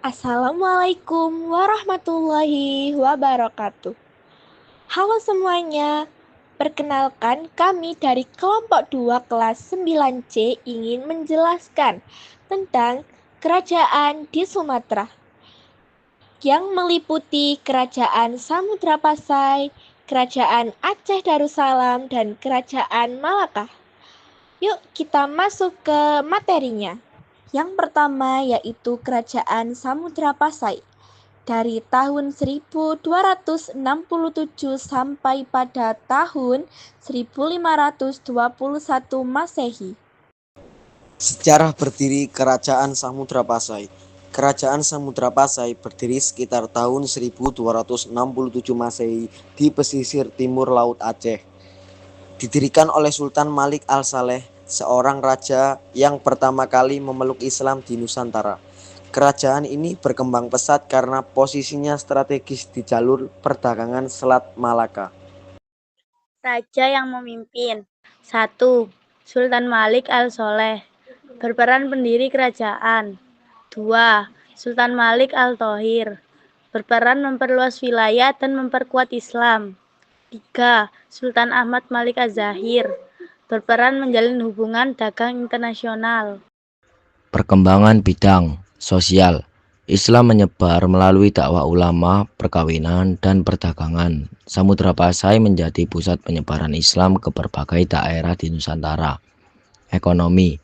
Assalamualaikum warahmatullahi wabarakatuh. Halo semuanya, perkenalkan kami dari kelompok 2 kelas 9C ingin menjelaskan tentang kerajaan di Sumatera yang meliputi Kerajaan Samudra Pasai, Kerajaan Aceh Darussalam, dan Kerajaan Malaka. Yuk kita masuk ke materinya. Yang pertama yaitu Kerajaan Samudra Pasai. Dari tahun 1267 sampai pada tahun 1521 Masehi. Sejarah berdiri Kerajaan Samudra Pasai. Kerajaan Samudra Pasai berdiri sekitar tahun 1267 Masehi di pesisir timur Laut Aceh. Didirikan oleh Sultan Malik Al-Saleh, seorang raja yang pertama kali memeluk Islam di Nusantara. Kerajaan ini berkembang pesat karena posisinya strategis di jalur perdagangan Selat Malaka. Raja yang memimpin. 1. Sultan Malik Al-Soleh, berperan pendiri kerajaan. 2. Sultan Malik Al-Tohir, berperan memperluas wilayah dan memperkuat Islam. 3. Sultan Ahmad Malik Az-Zahir, berperan menjalin hubungan dagang internasional. Perkembangan bidang sosial. Islam menyebar melalui dakwah ulama, perkawinan, dan perdagangan. Samudra Pasai menjadi pusat penyebaran Islam ke berbagai daerah di Nusantara. Ekonomi.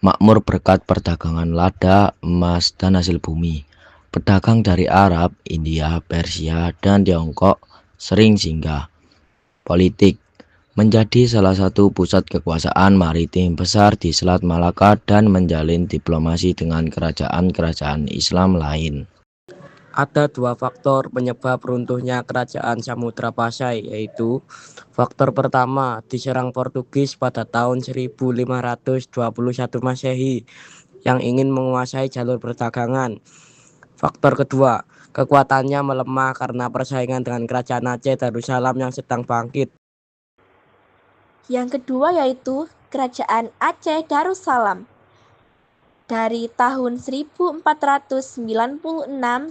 Makmur berkat perdagangan lada, emas, dan hasil bumi. Pedagang dari Arab, India, Persia, dan Tiongkok sering singgah. Politik. Menjadi salah satu pusat kekuasaan maritim besar di Selat Malaka dan menjalin diplomasi dengan kerajaan-kerajaan Islam lain. Ada dua faktor penyebab runtuhnya Kerajaan Samudra Pasai, yaitu faktor pertama, diserang Portugis pada tahun 1521 Masehi yang ingin menguasai jalur perdagangan. Faktor kedua, kekuatannya melemah karena persaingan dengan Kerajaan Aceh Darussalam yang sedang bangkit. Yang kedua yaitu Kerajaan Aceh Darussalam. Dari tahun 1496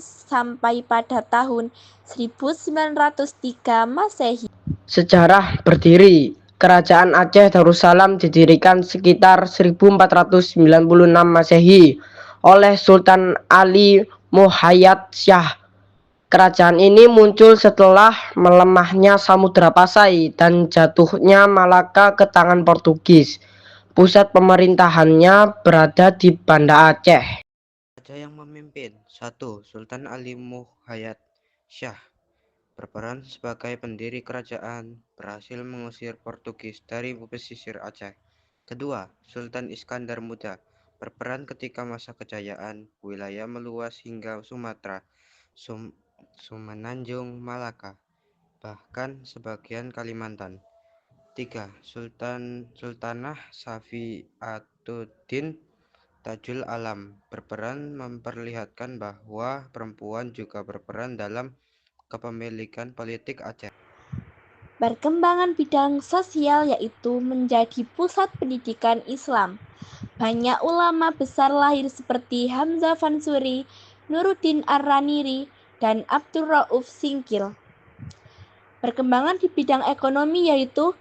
sampai pada tahun 1903 Masehi. Sejarah berdiri. Kerajaan Aceh Darussalam didirikan sekitar 1496 Masehi oleh Sultan Ali Muhayyad Shah. Kerajaan ini muncul setelah melemahnya Samudra Pasai dan jatuhnya Malaka ke tangan Portugis. Pusat pemerintahannya berada di Banda Aceh. Raja yang memimpin. 1. Sultan Ali Muhayyad Shah, berperan sebagai pendiri kerajaan, berhasil mengusir Portugis dari pesisir Aceh. Kedua, Sultan Iskandar Muda, berperan ketika masa kejayaan, wilayah meluas hingga Sumatera, Semenanjung Malaka, bahkan sebagian Kalimantan. 3. Sultanah Safiatuddin Tajul Alam, berperan memperlihatkan bahwa perempuan juga berperan dalam kepemilikan politik Aceh. Perkembangan bidang sosial yaitu menjadi pusat pendidikan Islam. Banyak ulama besar lahir seperti Hamzah Fansuri, Nuruddin Ar-Raniri, dan Abdur Rauf Singkil. Perkembangan di bidang ekonomi yaitu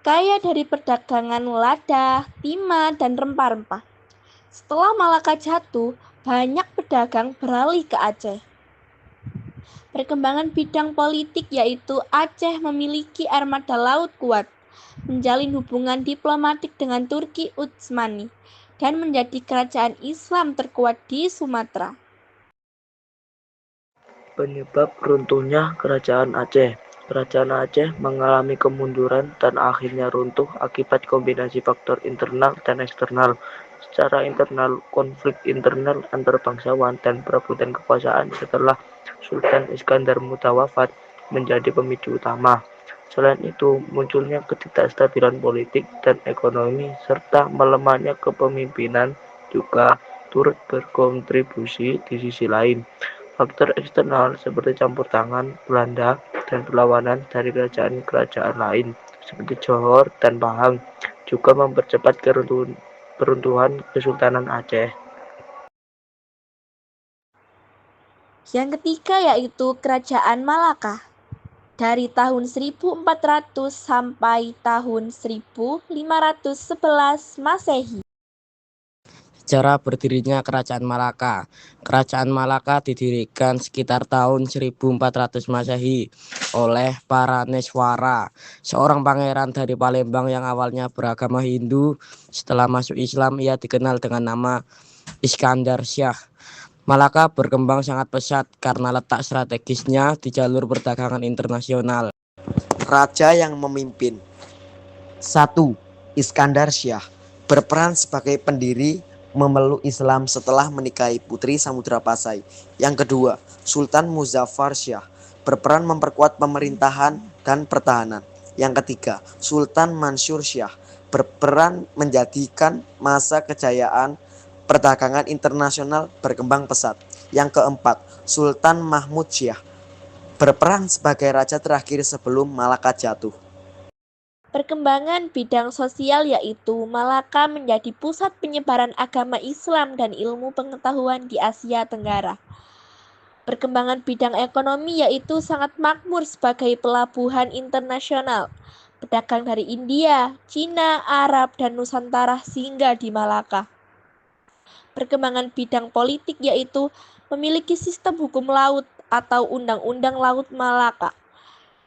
kaya dari perdagangan lada, timah, dan rempah-rempah. Setelah Malaka jatuh, banyak pedagang beralih ke Aceh. Perkembangan bidang politik yaitu Aceh memiliki armada laut kuat, menjalin hubungan diplomatik dengan Turki Utsmani, dan menjadi kerajaan Islam terkuat di Sumatera. Penyebab runtuhnya Kerajaan Aceh. Kerajaan Aceh mengalami kemunduran dan akhirnya runtuh akibat kombinasi faktor internal dan eksternal. Secara internal, konflik internal antar bangsawan dan perebutan kekuasaan setelah Sultan Iskandar Muda wafat menjadi pemicu utama. Selain itu, munculnya ketidakstabilan politik dan ekonomi serta melemahnya kepemimpinan juga turut berkontribusi di sisi lain. Faktor eksternal seperti campur tangan Belanda dan perlawanan dari kerajaan-kerajaan lain seperti Johor dan Pahang juga mempercepat keruntuhan Kesultanan Aceh. Yang ketiga yaitu Kerajaan Malaka dari tahun 1400 sampai tahun 1511 Masehi. Sejarah berdirinya Kerajaan Malaka. Kerajaan Malaka didirikan sekitar tahun 1400 Masehi oleh Paraneswara, seorang pangeran dari Palembang yang awalnya beragama Hindu. Setelah masuk Islam, ia dikenal dengan nama Iskandar Shah. Malaka berkembang sangat pesat karena letak strategisnya di jalur perdagangan internasional. Raja yang memimpin. 1. Iskandar Shah berperan sebagai pendiri memeluk Islam setelah menikahi putri Samudra Pasai. Yang kedua, Sultan Muzaffar Shah berperan memperkuat pemerintahan dan pertahanan. Yang ketiga, Sultan Mansur Shah berperan menjadikan masa kejayaan perdagangan internasional berkembang pesat. Yang keempat, Sultan Mahmud Shah berperan sebagai raja terakhir sebelum Malaka jatuh. Perkembangan bidang sosial yaitu Malaka menjadi pusat penyebaran agama Islam dan ilmu pengetahuan di Asia Tenggara. Perkembangan bidang ekonomi yaitu sangat makmur sebagai pelabuhan internasional. Pedagang dari India, Cina, Arab, dan Nusantara singgah di Malaka. Perkembangan bidang politik yaitu memiliki sistem hukum laut atau Undang-Undang Laut Malaka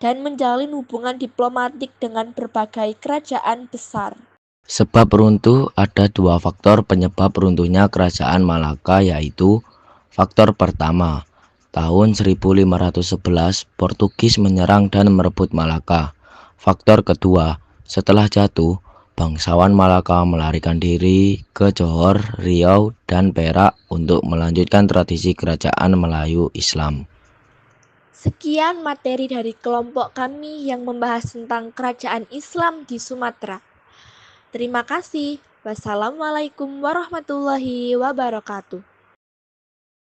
dan menjalin hubungan diplomatik dengan berbagai kerajaan besar. Sebab runtuh, ada dua faktor penyebab runtuhnya Kerajaan Malaka, yaitu faktor pertama, tahun 1511 Portugis menyerang dan merebut Malaka. Faktor kedua, setelah jatuh, bangsawan Malaka melarikan diri ke Johor, Riau, dan Perak untuk melanjutkan tradisi kerajaan Melayu Islam. Sekian materi dari kelompok kami yang membahas tentang kerajaan Islam di Sumatera. Terima kasih. Wassalamualaikum warahmatullahi wabarakatuh.